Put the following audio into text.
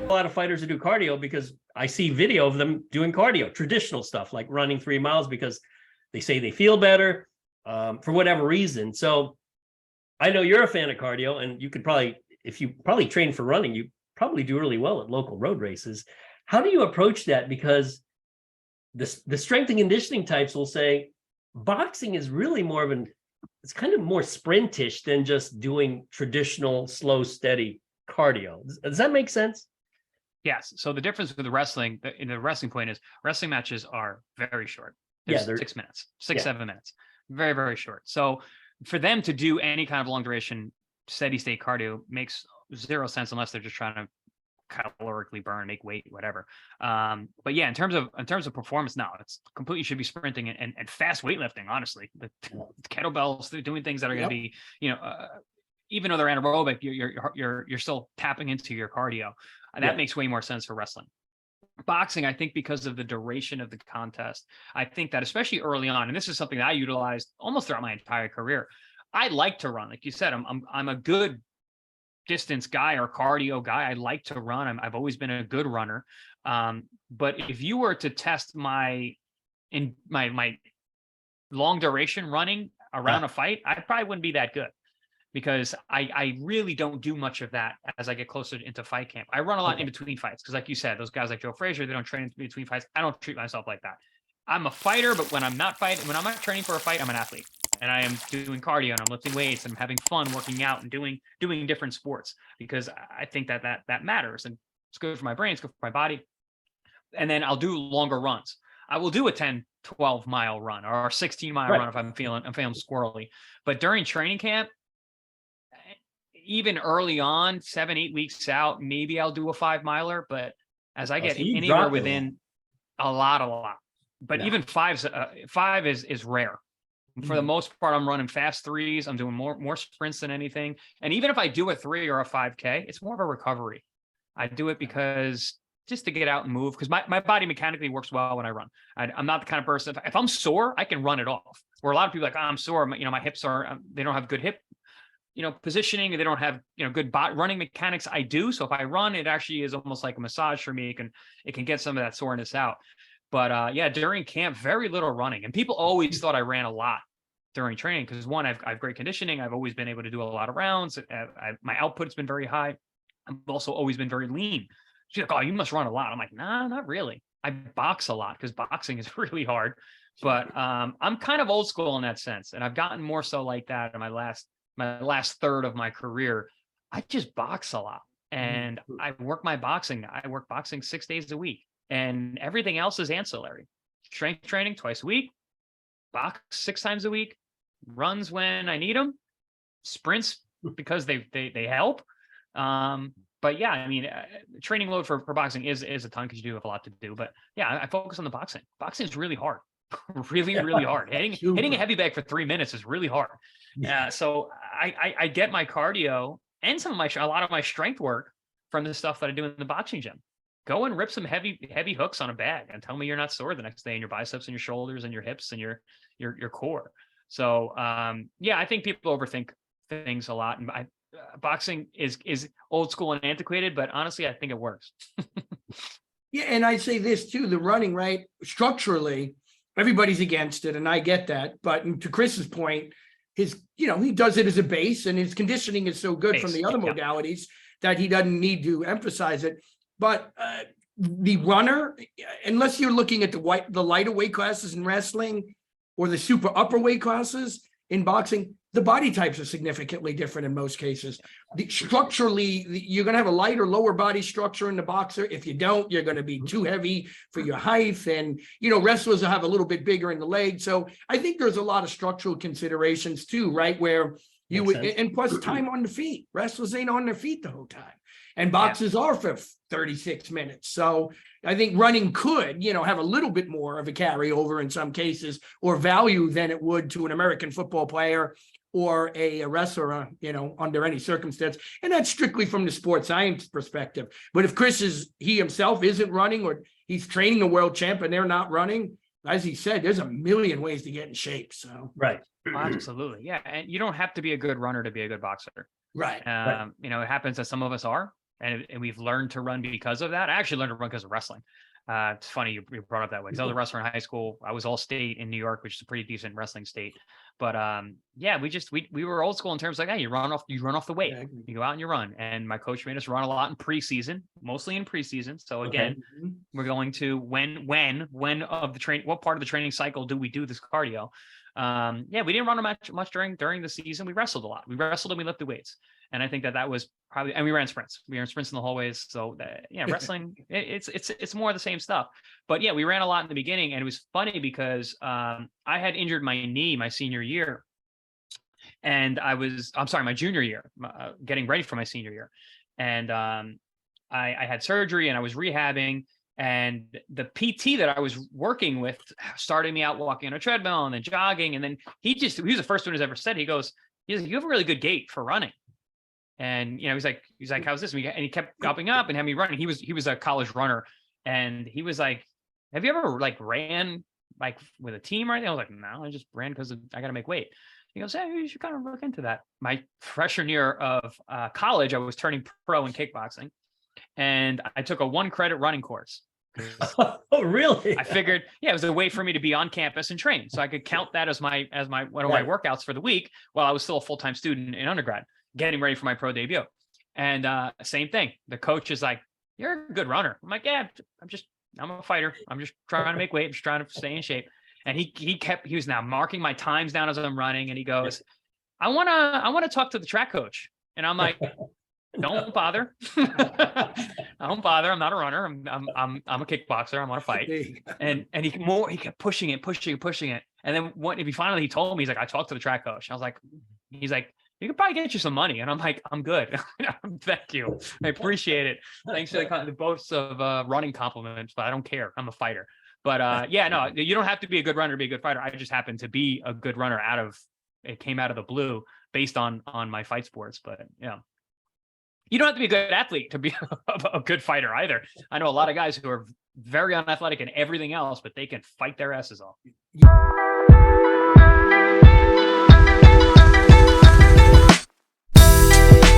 a lot of fighters who do cardio because I see video of them doing cardio, traditional stuff like running 3 miles because they say they feel better for whatever reason. So I know you're a fan of cardio, and you could probably, if you probably train for running, you probably do really well at local road races. How do you approach that? Because the strength and conditioning types will say boxing is really more of it's kind of more sprintish than just doing traditional, slow, steady cardio. Does that make sense? Yes. So the difference with the wrestling, in the wrestling point is wrestling matches are very short. They're 6 minutes, 7 minutes, very, very short. So for them to do any kind of long duration, steady state cardio makes zero sense unless they're just trying to calorically burn, make weight, whatever. But yeah, in terms of performance, no, it's completely should be sprinting and fast weightlifting. Honestly, the kettlebells, they're doing things that are going to be, even though they're anaerobic, you're still tapping into your cardio. And that makes way more sense for wrestling. Boxing, I think, because of the duration of the contest, I think that especially early on, and this is something that I utilized almost throughout my entire career. I like to run, like you said. I'm a good distance guy or cardio guy. I like to run. I've always been a good runner. But if you were to test my long duration running around a fight, I probably wouldn't be that good, because I really don't do much of that as I get closer into fight camp. I run a lot in between fights because, like you said, those guys like Joe Frazier, they don't train in between fights. I don't treat myself like that. I'm a fighter, but when I'm not training for a fight, I'm an athlete. And I am doing cardio and I'm lifting weights and I'm having fun working out and doing different sports, because I think that matters, and it's good for my brain, it's good for my body. And then I'll do longer runs. I will do a 10, 12 mile run or a 16 mile run if I'm feeling squirrely. But during training camp, even early on, 7-8 weeks out, maybe I'll do a 5 miler. But as I get anywhere within a lot, but even five is rare. For the most part, I'm running fast threes. I'm doing more sprints than anything. And even if I do a 3 or a 5K, it's more of a recovery. I do it because just to get out and move, because my body mechanically works well when I run. I'm not the kind of person, if I'm sore, I can run it off. Where a lot of people are like, oh, I'm sore. My hips are, they don't have good hip, positioning. They don't have, good running mechanics. I do. So if I run, it actually is almost like a massage for me. It can get some of that soreness out. But during camp, very little running. And people always thought I ran a lot during training because, one, I've great conditioning. I've always been able to do a lot of rounds. My output's been very high. I've also always been very lean. She's like, oh, you must run a lot. I'm like, nah, not really. I box a lot because boxing is really hard. But I'm kind of old school in that sense. And I've gotten more so like that in my last third of my career. I just box a lot. And I work boxing 6 days a week. And everything else is ancillary. Strength training twice a week, box 6 times a week, runs when I need them, sprints because they help. But yeah, I mean, training load for boxing is a ton because you do have a lot to do. But yeah, I focus on the boxing. Boxing is really hard, really hard. Hitting a heavy bag for 3 minutes is really hard. So I get my cardio and a lot of my strength work from the stuff that I do in the boxing gym. Go and rip some heavy hooks on a bag and tell me you're not sore the next day in your biceps and your shoulders and your hips and your core. So I think people overthink things a lot, and boxing is old school and antiquated, but honestly, I think it works. Yeah, and I say this too: the running, right? Structurally, everybody's against it, and I get that. But to Chris's point, he does it as a base, and his conditioning is so good from the other modalities that he doesn't need to emphasize it. But the runner, unless you're looking at the lighter weight classes in wrestling or the super upper weight classes in boxing, the body types are significantly different in most cases. Structurally, you're going to have a lighter lower body structure in the boxer. If you don't, you're going to be too heavy for your height. And, wrestlers will have a little bit bigger in the leg. So I think there's a lot of structural considerations too, right? Where and plus time on the feet. Wrestlers ain't on their feet the whole time. And boxes are for 36 minutes. So I think running could, have a little bit more of a carryover in some cases or value than it would to an American football player or a wrestler, under any circumstance. And that's strictly from the sports science perspective. But if he himself isn't running, or he's training a world champ and they're not running, as he said, there's a million ways to get in shape. So right. Absolutely. Yeah. And you don't have to be a good runner to be a good boxer. Right. It happens that some of us are. And we've learned to run because of that. I actually learned to run because of wrestling. It's funny you brought up that way, because I was a wrestler in high school. I was all state in New York, which is a pretty decent wrestling state. But yeah, we were old school in terms of like, hey, you run off the weight, you go out and you run. And my coach made us run a lot in preseason, mostly in preseason. So again, we're going to when of the train, what part of the training cycle do we do this cardio? Yeah, we didn't run much during the season. We wrestled a lot. We wrestled and we lifted weights. And I think that was probably, and we ran sprints. We ran sprints in the hallways. So yeah, wrestling, it's more of the same stuff. But yeah, we ran a lot in the beginning, and it was funny because I had injured my knee my senior year, and my junior year, getting ready for my senior year, and I had surgery and I was rehabbing. And the PT that I was working with started me out walking on a treadmill and then jogging, and then he was the first one who's ever said, he's like, you have a really good gait for running. And, he's like, how's this? And he kept upping up and had me running. He was a college runner, and he was like, have you ever like ran like with a team or anything? I was like, no, I just ran because I got to make weight. He goes, hey, you should kind of look into that. My freshman year of college, I was turning pro in kickboxing, and I took a 1 credit running course. Oh, really? I figured, it was a way for me to be on campus and train. So I could count that as my one of my workouts for the week while I was still a full-time student in undergrad, getting ready for my pro debut. And same thing. The coach is like, you're a good runner. I'm like, yeah, I'm a fighter. I'm just trying to make weight. I'm just trying to stay in shape. And he was now marking my times down as I'm running. And he goes, I want to talk to the track coach. And I'm like, don't bother. Don't bother. I'm not a runner. I'm a kickboxer. I'm on a fight. And he kept pushing it. And then he told me, he's like, I talked to the track coach. I was like, he's like, you could probably get you some money. And I'm like, I'm good. Thank you. I appreciate it. Thanks for the boasts of running compliments, but I don't care. I'm a fighter. But yeah, no, you don't have to be a good runner to be a good fighter. I just happened to be a good runner it came out of the blue based on my fight sports. But yeah. You don't have to be a good athlete to be a good fighter either. I know a lot of guys who are very unathletic and everything else, but they can fight their asses off.